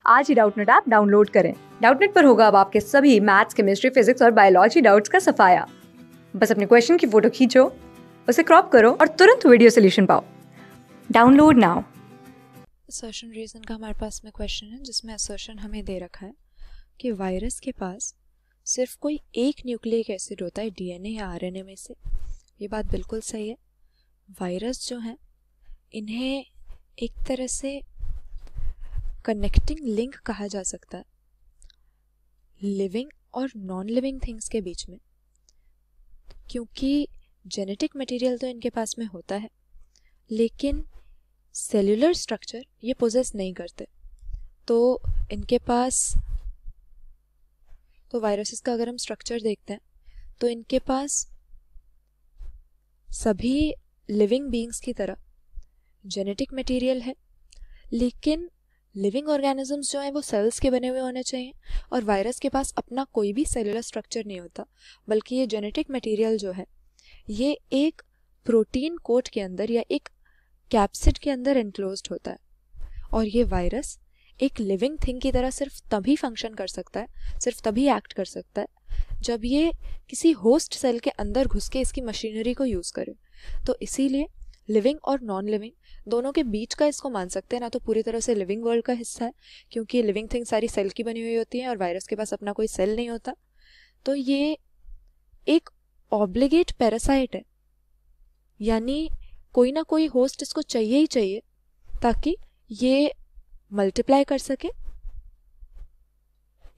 आज ही Doubtnut app download करें। Doubtnut पर होगा अब आपके सभी मैथ्स, केमिस्ट्री, फिजिक्स और बायोलॉजी डाउट्स का सफाया। बस अपने क्वेश्चन की फोटो खींचो, उसे क्रॉप करो और तुरंत वीडियो सोल्यूशन पाओ। Download now. असर्शन रीजन का हमारे पास में क्वेश्चन है जिसमें असर्शन हमें दे रखा है कि वायरस के पास सिर्फ कोई एक न्यूक्लिक एसिड होता है डीएनए या आरएनए में से। ये बात बिल्कुल सही है। वायरस जो हैं इन्हें एक तरह से कनेक्टिंग लिंक कहा जा सकता है लिविंग और नॉन लिविंग थिंग्स के बीच में, क्योंकि जेनेटिक मटेरियल तो इनके पास में होता है लेकिन सेल्यूलर स्ट्रक्चर ये पोजेस नहीं करते। तो इनके पास वायरसेस का अगर हम स्ट्रक्चर देखते हैं तो इनके पास सभी लिविंग बीइंग्स की तरह जेनेटिक मटेरियल है, लेकिन लिविंग ऑर्गेनिजम्स जो हैं वो सेल्स के बने हुए होने चाहिए और वायरस के पास अपना कोई भी सेलुलर स्ट्रक्चर नहीं होता, बल्कि ये जेनेटिक मटेरियल जो है ये एक प्रोटीन कोट के अंदर या एक कैप्सिड के अंदर एनक्लोज्ड होता है। और ये वायरस एक लिविंग थिंग की तरह सिर्फ तभी फंक्शन कर सकता है, सिर्फ तभी एक्ट कर सकता है जब ये किसी होस्ट सेल के अंदर घुस के इसकी मशीनरी को यूज़ करे। तो इसीलिए लिविंग और नॉन लिविंग दोनों के बीच का इसको मान सकते हैं, ना तो पूरी तरह से लिविंग वर्ल्ड का हिस्सा है क्योंकि लिविंग थिंग सारी सेल की बनी हुई होती हैं और वायरस के पास अपना कोई सेल नहीं होता। तो ये एक ऑब्लिगेट पैरासाइट है, यानी कोई ना कोई होस्ट इसको चाहिए ही चाहिए ताकि ये मल्टीप्लाई कर सके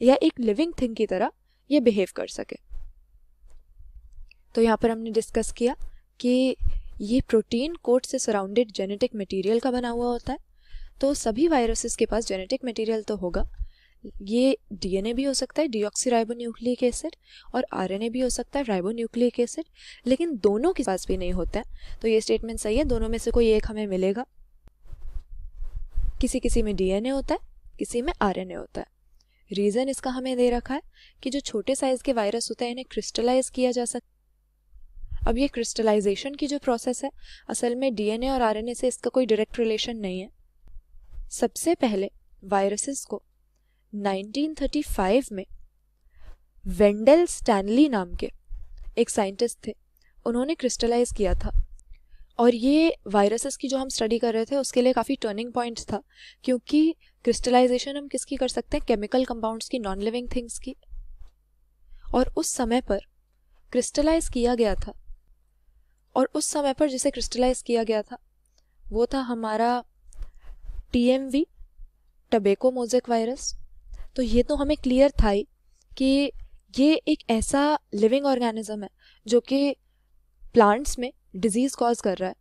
या एक लिविंग थिंग की तरह ये बिहेव कर सके। तो यहाँ पर हमने डिस्कस किया कि ये प्रोटीन कोट से सराउंडेड जेनेटिक मटेरियल का बना हुआ होता है। तो सभी वायरसेस के पास जेनेटिक मटेरियल तो होगा, ये डीएनए भी हो सकता है डीऑक्सीराइबोन्यूक्लिक एसिड और आरएनए भी हो सकता है राइबोन्यूक्लिक एसिड, लेकिन दोनों के पास भी नहीं होता है। तो ये स्टेटमेंट सही है, दोनों में से कोई एक हमें मिलेगा। किसी किसी में डीएनए होता है, किसी में आरएनए होता है। रीज़न इसका हमें दे रखा है कि जो छोटे साइज के वायरस होते हैं इन्हें क्रिस्टलाइज किया जा सकता है। अब ये क्रिस्टलाइजेशन की जो प्रोसेस है असल में डीएनए और आरएनए से इसका कोई डायरेक्ट रिलेशन नहीं है। सबसे पहले वायरसेस को 1935 में वेंडेल स्टैनली नाम के एक साइंटिस्ट थे, उन्होंने क्रिस्टलाइज किया था। और ये वायरसेस की जो हम स्टडी कर रहे थे उसके लिए काफ़ी टर्निंग पॉइंट था, क्योंकि क्रिस्टलाइजेशन हम किसकी कर सकते हैं, केमिकल कंपाउंड्स की, नॉन लिविंग थिंग्स की। और उस समय पर क्रिस्टलाइज किया गया था, और उस समय पर जिसे क्रिस्टलाइज किया गया था वो था हमारा टीएमवी, टबेको मोज़ेक वायरस। तो ये तो हमें क्लियर था ही कि ये एक ऐसा लिविंग ऑर्गेनिज्म है जो कि प्लांट्स में डिजीज़ कॉज कर रहा है।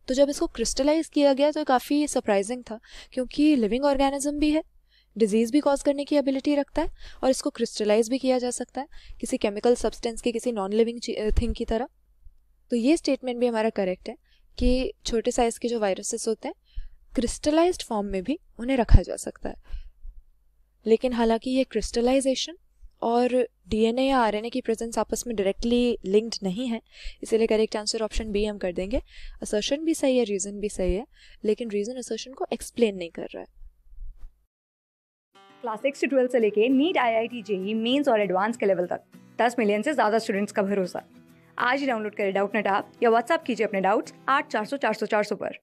तो जब इसको क्रिस्टलाइज किया गया तो काफ़ी सरप्राइजिंग था, क्योंकि लिविंग ऑर्गेनिज्म भी है, डिजीज़ भी कॉज करने की एबिलिटी रखता है और इसको क्रिस्टलाइज भी किया जा सकता है किसी केमिकल सब्सटेंस की, किसी नॉन लिविंग थिंग की तरह। तो ये स्टेटमेंट भी हमारा करेक्ट है कि छोटे साइज़ के जो वायरसेस होते हैं क्रिस्टलाइज्ड फॉर्म में भी उन्हें रखा जा सकता है। लेकिन हालांकि ये क्रिस्टलाइजेशन और डीएनए या आरएनए की प्रेजेंस आपस में डायरेक्टली लिंक्ड नहीं है, इसीलिए करेक्ट आंसर ऑप्शन बी हम कर देंगे। असर्शन भी सही है, रीज़न भी सही है, लेकिन रीज़न असर्शन को एक्सप्लेन नहीं कर रहा है। क्लास 6 से 12 से लेके नीट, आईआईटी, जेईई मेंस और एडवांस के लेवल तक 10 मिलियन से ज़्यादा स्टूडेंट्स का भरोसा। आज ही डाउनलोड करें डाउटनेट ऐप या व्हाट्सएप कीजिए अपने डाउट्स 8400 400 400 पर।